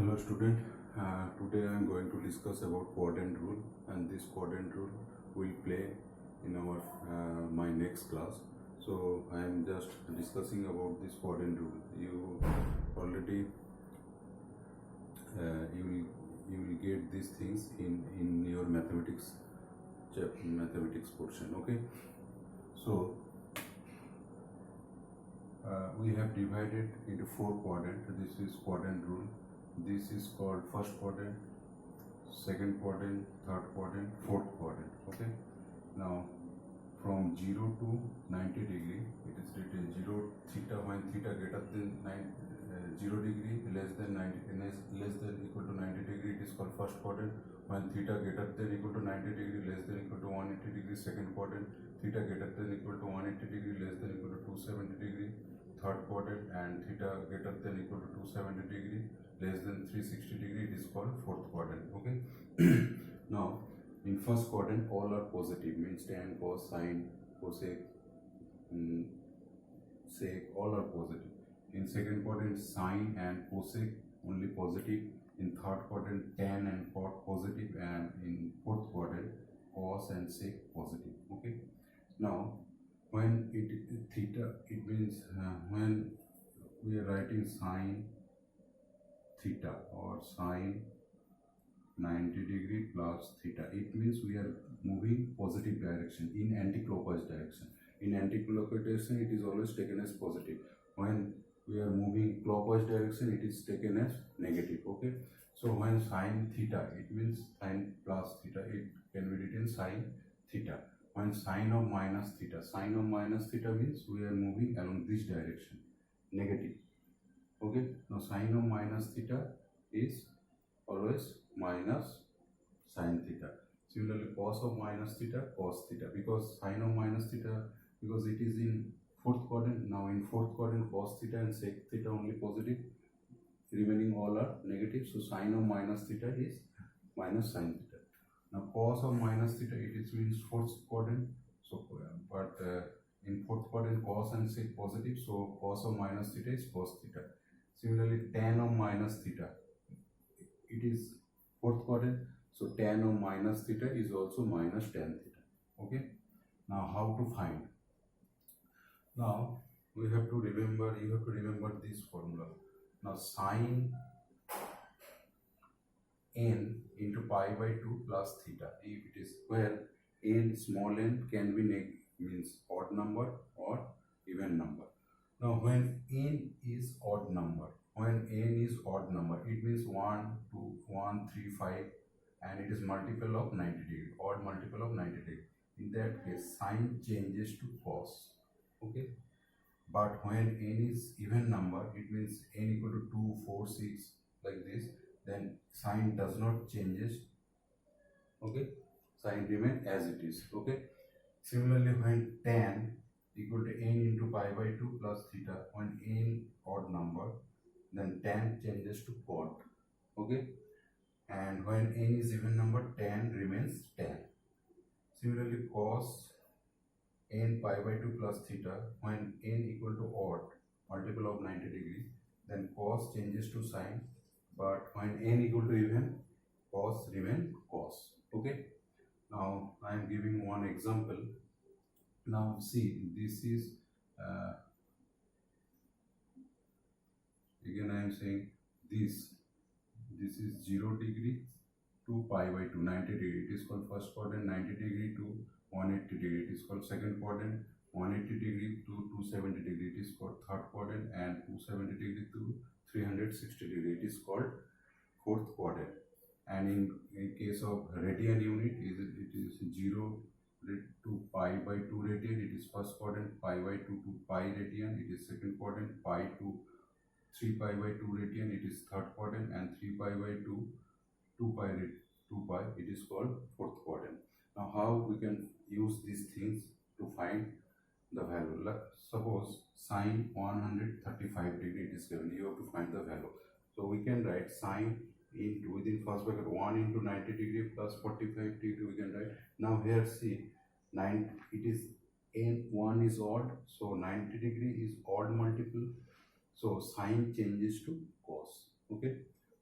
Hello student, today I am going to discuss about quadrant rule, and this quadrant rule will play in our my next class. So I am just discussing about this quadrant rule. You already you will get these things in your mathematics portion. Okay, so we have divided into four quadrants. This is quadrant rule. This is called first quadrant, second quadrant, third quadrant, fourth quadrant. Okay, now from 0 to 90 degree, it is written 0 theta when theta greater than 0 degree less than 90 less than equal to 90 degree, it is called first quadrant. When theta greater than equal to 90 degree less than equal to 180 degree, second quadrant. Theta greater than equal to 180 degree less than equal to 270 degree, third quadrant. And theta greater than equal to 270 degree less than 360 degree, it is called fourth quadrant. Okay. Now in first quadrant all are positive, means tan, cos, sin, cosec, sec, all are positive. In second quadrant sin and cosec only positive. In third quadrant tan and cot positive, and in fourth quadrant cos and sec positive. Okay. Now when it theta, it means when we are writing sin theta or sin 90 degree plus theta, it means we are moving positive direction in anti-clockwise direction. In anti-clockwise direction it is always taken as positive. When we are moving clockwise direction it is taken as negative. Okay, so when sin theta, it means sin plus theta, it can be written sin theta. When sin of minus theta means we are moving along this direction, negative. Okay, now sin of minus theta is always minus sin theta. Similarly, cos of minus theta, cos theta, because sin of minus theta, because it is in fourth quadrant. Now in fourth quadrant cos theta and sec theta only positive, remaining all are negative. So sin of minus theta is minus sin theta. Now cos of minus theta, it is means fourth quadrant. So in fourth quadrant cos and sec positive, so cos of minus theta is cos theta. Similarly, tan of minus theta, it is fourth quadrant, so tan of minus theta is also minus tan theta. Okay, now how to find? Now you have to remember this formula. Now sin n into pi by 2 plus theta, if it is where n, small n, can be means odd number or even number. Now when n is odd number, it means 1, 2, 1, 3, 5, and it is multiple of 90 degree, odd multiple of 90 degree. In that case, sin changes to cos. Okay. But when n is even number, it means n equal to 2, 4, 6, like this, then sign does not changes. Okay, sign remain as it is. Okay. Similarly, when tan equal to n into pi by 2 plus theta, when n odd number, then tan changes to cot. Okay, and when n is even number, tan remains tan. Similarly, cos n pi by 2 plus theta, when n equal to odd multiple of 90 degree, then cos changes to sin, but when n equal to even, cos remain cos. Okay, now I am giving one example. Now see, this is again I am saying this is 0 degree to pi by 2, 90 degree, it is called first quadrant. 90 degree to 180 degree, it is called second quadrant. 180 degree to 270 degree, it is called third quadrant. And 270 degree to 360 degree, it is called fourth quadrant. And in case of radian unit, it is 0 to pi by 2 radian, it is first quadrant. Pi by 2 to pi radian, it is second quadrant. Pi to 3 pi by 2 radian, it is third quadrant. And 3 pi by 2 pi, it is called fourth quadrant. Now how we can use these things to find the value? Suppose sin 135 degree it is given, you have to find the value. So we can write sin into, within first bracket, 1 into 90 degree plus 45 degree, we can write. Now here see, 9, it is n1 is odd, so 90 degree is odd multiple, so sin changes to cos. Okay,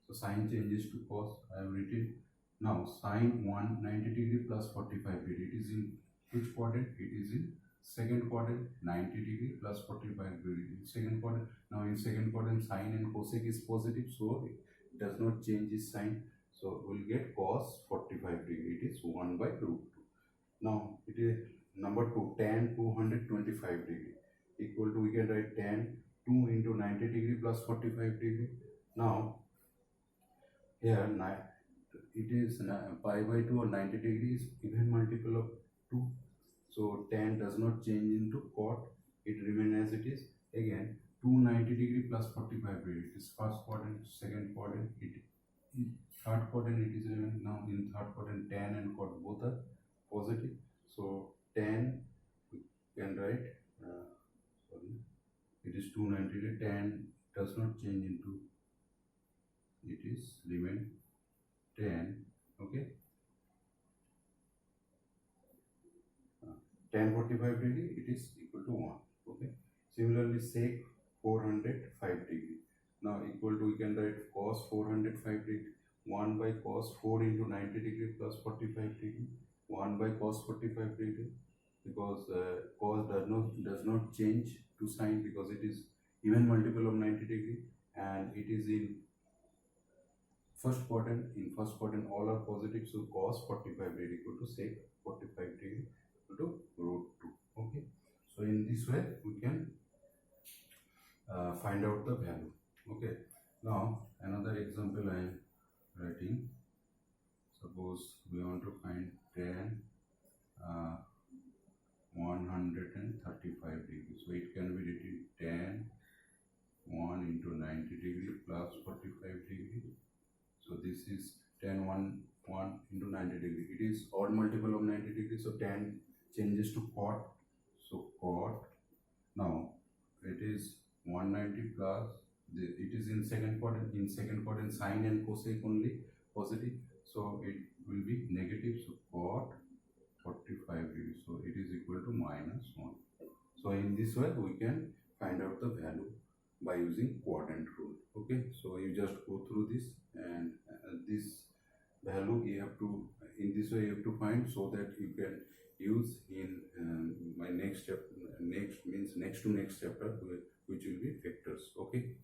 So sine changes to cos. I have written now sine 190 degree plus 45 degree. It is in which quadrant? It is in second quadrant. 90 degree plus 45 degree in second quadrant. Now in second quadrant sine and cosec is positive, so it does not change its sign. So we'll get cos 45 degree. It is 1 by root 2. Now it is number 2, tan 225 degree equal to, we can write tan 2 into 90 degree plus 45 degree. Now here it is pi by 2 or 90 degrees even multiple of 2. So tan does not change into cot, it remains as it is. Again 290 degree plus 45 degree, it is first quadrant, second quadrant, third quadrant it is remaining. Now in third quadrant tan and cot both are positive, so tan we can write it is 290 degree, tan does not change into, it is remain tan. Okay, tan 45 degree, it is equal to 1. Okay, similarly sec 405 degree, now equal to, we can write cos 405 degree, 1 by cos 4 into 90 degree plus 45 degree, 1 by cos 45 degree, because cos does not change to sine because it is even multiple of 90 degree and it is in first quadrant. In first quadrant all are positive, so cos 45 degree equal to sec 45 degree equal to root 2. Okay, so in this way we can find out the value. Okay, now another example I am writing. Suppose we want to find tan 135 degree, so it can be written tan 1 into 90 degree plus 45 degree. So this is tan 1 into 90 degree. It is odd multiple of 90 degree, so tan changes to cot. So cot, now it is 190 plus, it is in second quadrant. In second quadrant sine and cosec only positive, so it will be negative. So cot 45 degree, so it is equal to minus 1. So in this way we can find out the value by using quadrant rule. Okay, so you just go through this, and this value you have to, in this way you have to find, so that you can use in my next step, next to next chapter, which will be vectors. Okay.